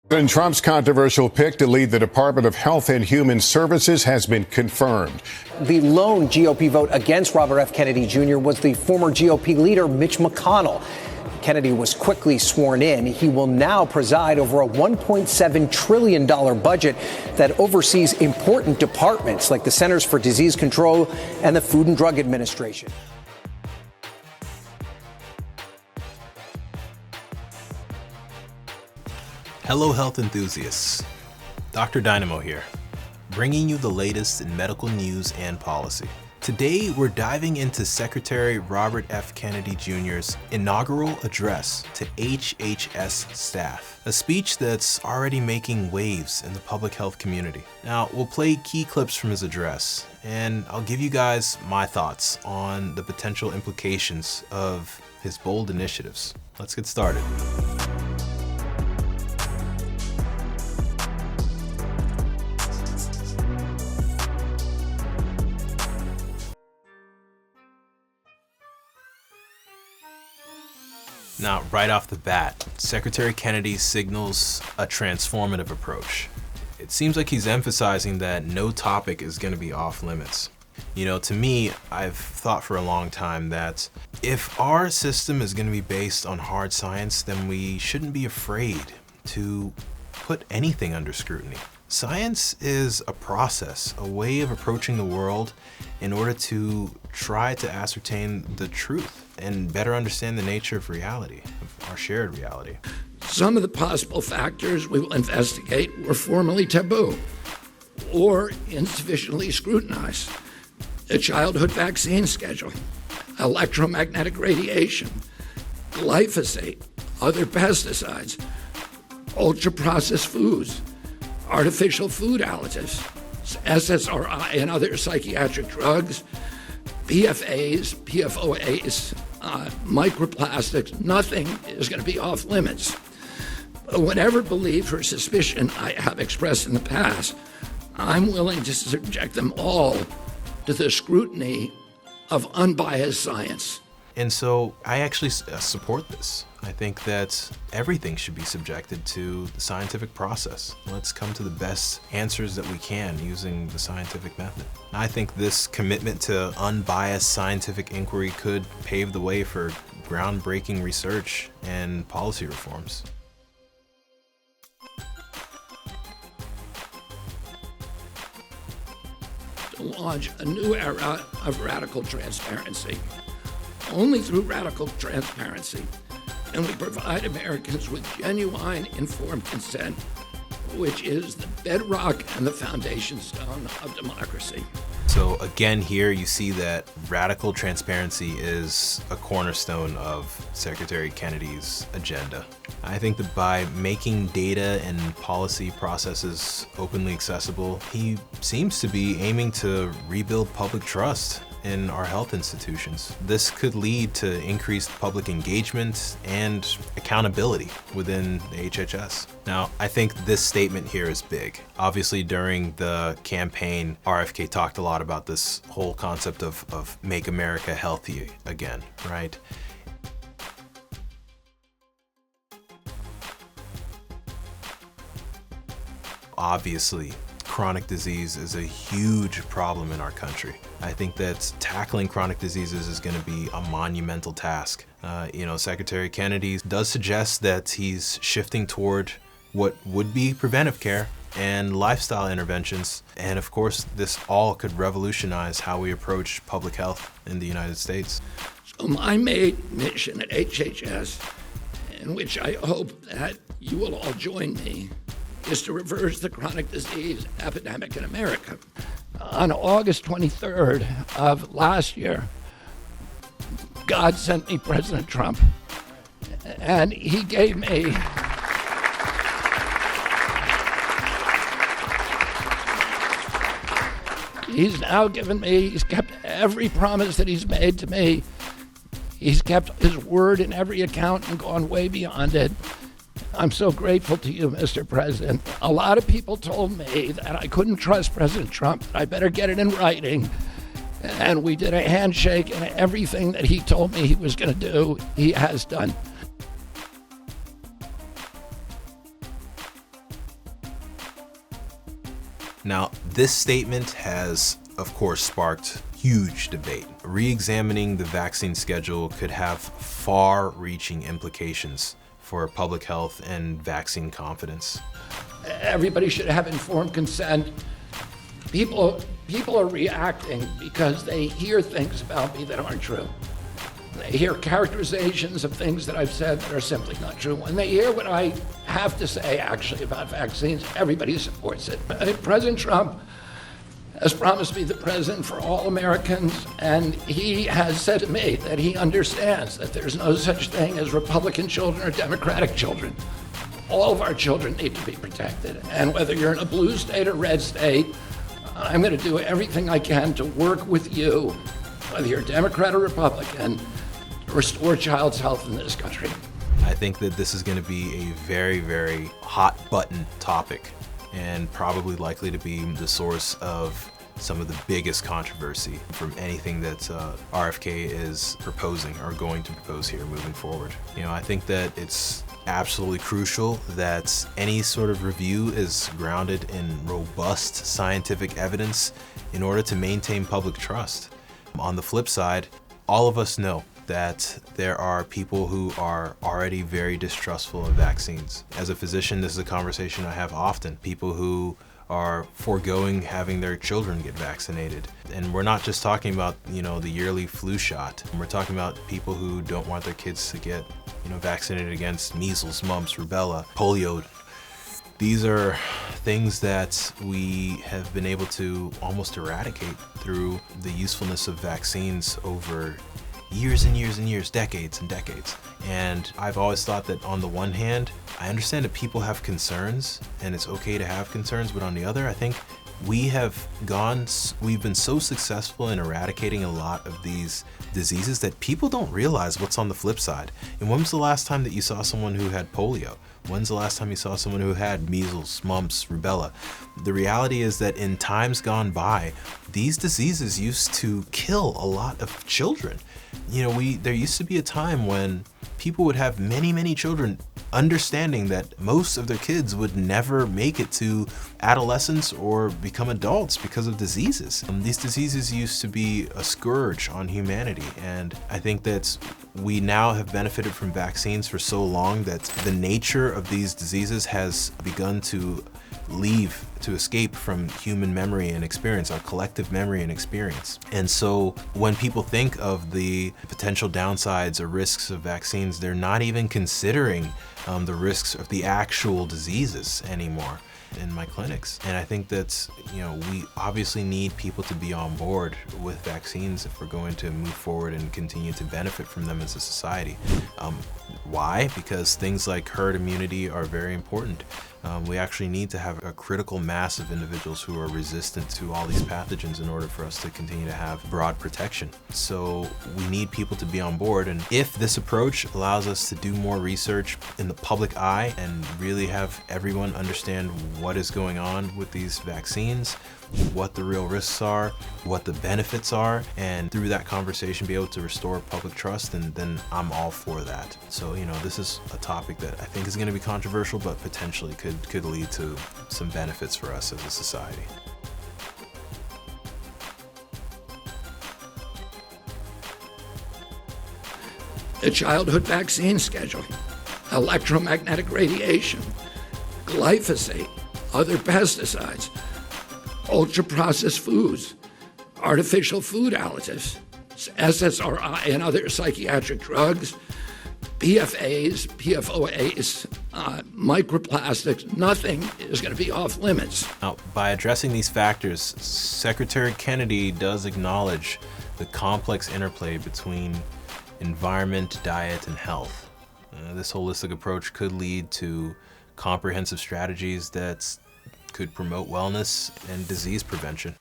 President Trump's controversial pick to lead the Department of Health and Human Services has been confirmed. The lone GOP vote against Robert F. Kennedy Jr. was the former GOP leader, Mitch McConnell. Kennedy was quickly sworn in. He will now preside over a $1.7 trillion budget that oversees important departments like the Centers for Disease Control and the Food and Drug Administration. Hello, health enthusiasts. Dr. Dynamo here, bringing you the latest in medical news and policy. Today, we're diving into Secretary Robert F. Kennedy Jr.'s inaugural address to HHS staff, a speech that's already making waves in the public health community. Now, we'll play key clips from his address, and I'll give you guys my thoughts on the potential implications of his bold initiatives. Let's get started. Now, right off the bat, Secretary Kennedy signals a transformative approach. It seems like he's emphasizing that no topic is going to be off limits. You know, to me, I've thought for a long time that if our system is going to be based on hard science, then we shouldn't be afraid to put anything under scrutiny. Science is a process, a way of approaching the world in order to try to ascertain the truth and better understand the nature of reality, of our shared reality. Some of the possible factors we will investigate were formerly taboo or insufficiently scrutinized. The childhood vaccine schedule, electromagnetic radiation, glyphosate, other pesticides, ultra-processed foods, artificial food additives, SSRI and other psychiatric drugs, PFAs, PFOAs, microplastics. Nothing is going to be off limits. But whatever belief or suspicion I have expressed in the past, I'm willing to subject them all to the scrutiny of unbiased science. And so I actually support this. I think that everything should be subjected to the scientific process. Let's come to the best answers that we can using the scientific method. I think this commitment to unbiased scientific inquiry could pave the way for groundbreaking research and policy reforms. To launch a new era of radical transparency. Only through radical transparency can we provide Americans with genuine informed consent, which is the bedrock and the foundation stone of democracy. So again, here you see that radical transparency is a cornerstone of Secretary Kennedy's agenda. I think that by making data and policy processes openly accessible, he seems to be aiming to rebuild public trust in our health institutions. This could lead to increased public engagement and accountability within the HHS. Now, I think this statement here is big. Obviously, during the campaign, RFK talked a lot about this whole concept of make America healthy again, right? Obviously, chronic disease is a huge problem in our country. I think that tackling chronic diseases is going to be a monumental task. Secretary Kennedy does suggest that he's shifting toward what would be preventive care and lifestyle interventions. And of course, this all could revolutionize how we approach public health in the United States. So my main mission at HHS, in which I hope that you will all join me, is to reverse the chronic disease epidemic in America. On August 23rd of last year, God sent me President Trump, and he gave me he's now given me, he's kept every promise that he's made to me. He's kept his word in every account and gone way beyond it. I'm so grateful to you, Mr. President. A lot of people told me that I couldn't trust President Trump, that I better get it in writing. And we did a handshake, and everything that he told me he was going to do, he has done. Now, this statement has, of course, sparked huge debate. Re-examining the vaccine schedule could have far-reaching implications for public health and vaccine confidence. Everybody should have informed consent. People are reacting because they hear things about me that aren't true. They hear characterizations of things that I've said that are simply not true. When they hear what I have to say actually about vaccines, everybody supports it. President Trump has promised to be the president for all Americans, and he has said to me that he understands that there's no such thing as Republican children or Democratic children. All of our children need to be protected, and whether you're in a blue state or red state, I'm going to do everything I can to work with you, whether you're Democrat or Republican, to restore child's health in this country. I think that this is going to be a very, very hot button topic, and probably likely to be the source of some of the biggest controversy from anything that RFK is proposing or going to propose here moving forward. I think that it's absolutely crucial that any sort of review is grounded in robust scientific evidence in order to maintain public trust. On the flip side, all of us know that there are people who are already very distrustful of vaccines. As a physician, this is a conversation I have often. People who are foregoing having their children get vaccinated. And we're not just talking about, the yearly flu shot. We're talking about people who don't want their kids to get, vaccinated against measles, mumps, rubella, polio. These are things that we have been able to almost eradicate through the usefulness of vaccines over years and years and years, decades and decades. And I've always thought that on the one hand, I understand that people have concerns and it's okay to have concerns, but on the other, I think we've been so successful in eradicating a lot of these diseases that people don't realize what's on the flip side. And when was the last time that you saw someone who had polio? When's the last time you saw someone who had measles, mumps, rubella? The reality is that in times gone by, these diseases used to kill a lot of children. There used to be a time when people would have many, many children, understanding that most of their kids would never make it to adolescence or become adults because of diseases. These diseases used to be a scourge on humanity, and I think that we now have benefited from vaccines for so long that the nature of these diseases has begun to escape from human memory and experience, our collective memory and experience. And so when people think of the potential downsides or risks of vaccines, they're not even considering the risks of the actual diseases anymore in my clinics. And I think that, we obviously need people to be on board with vaccines if we're going to move forward and continue to benefit from them as a society. Why? Because things like herd immunity are very important. We actually need to have a critical mass of individuals who are resistant to all these pathogens in order for us to continue to have broad protection. So we need people to be on board. And if this approach allows us to do more research in the public eye and really have everyone understand what is going on with these vaccines, what the real risks are, what the benefits are, and through that conversation be able to restore public trust, and then I'm all for that. So, this is a topic that I think is going to be controversial, but potentially could lead to some benefits for us as a society. The childhood vaccine schedule, electromagnetic radiation, glyphosate, other pesticides, ultra-processed foods, artificial food additives, SSRI and other psychiatric drugs, PFAs, PFOAs, microplastics, nothing is going to be off limits. Now, by addressing these factors, Secretary Kennedy does acknowledge the complex interplay between environment, diet, and health. This holistic approach could lead to comprehensive strategies that could promote wellness and disease prevention.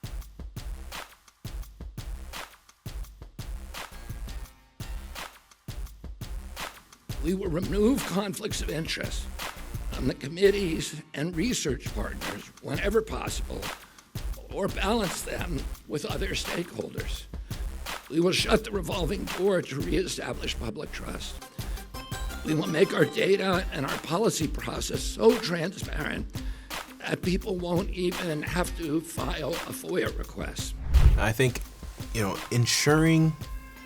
We will remove conflicts of interest from the committees and research partners whenever possible, or balance them with other stakeholders. We will shut the revolving door to reestablish public trust. We will make our data and our policy process so transparent that people won't even have to file a FOIA request. I think, ensuring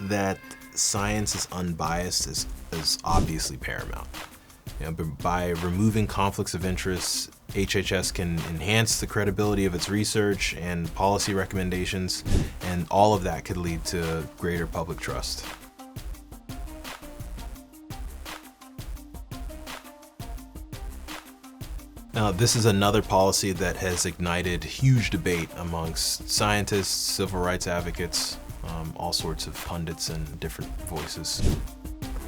that science is unbiased is obviously paramount. But by removing conflicts of interest, HHS can enhance the credibility of its research and policy recommendations, and all of that could lead to greater public trust. Now, this is another policy that has ignited huge debate amongst scientists, civil rights advocates, all sorts of pundits and different voices.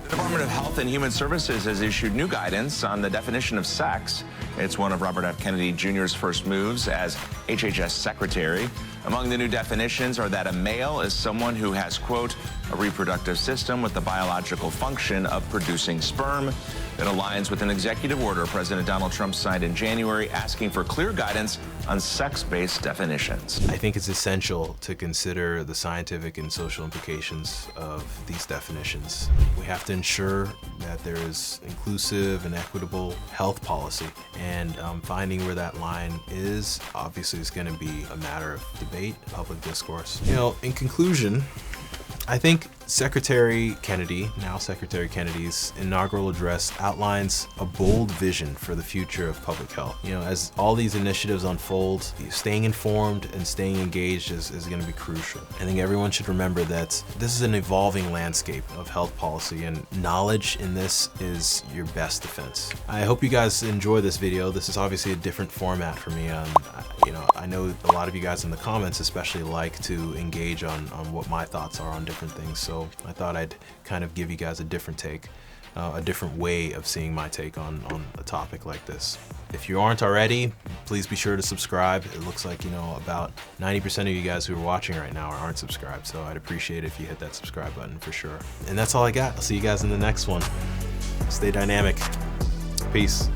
The Department of Health and Human Services has issued new guidance on the definition of sex. It's one of Robert F. Kennedy Jr.'s first moves as HHS Secretary. Among the new definitions are that a male is someone who has, quote, a reproductive system with the biological function of producing sperm. It aligns with an executive order President Donald Trump signed in January asking for clear guidance on sex-based definitions. I think it's essential to consider the scientific and social implications of these definitions. We have to ensure that there is inclusive and equitable health policy, and finding where that line is obviously is going to be a matter of debate, public discourse. In conclusion, I think Secretary Kennedy, now Secretary Kennedy's inaugural address outlines a bold vision for the future of public health. As all these initiatives unfold, staying informed and staying engaged is going to be crucial. I think everyone should remember that this is an evolving landscape of health policy, and knowledge in this is your best defense. I hope you guys enjoy this video. This is obviously a different format for me. I know a lot of you guys in the comments especially like to engage on what my thoughts are on different things. So I thought I'd kind of give you guys a different take, a different way of seeing my take on a topic like this. If you aren't already, please be sure to subscribe. It looks like, about 90% of you guys who are watching right now aren't subscribed. So I'd appreciate it if you hit that subscribe button for sure. And that's all I got. I'll see you guys in the next one. Stay dynamic. Peace.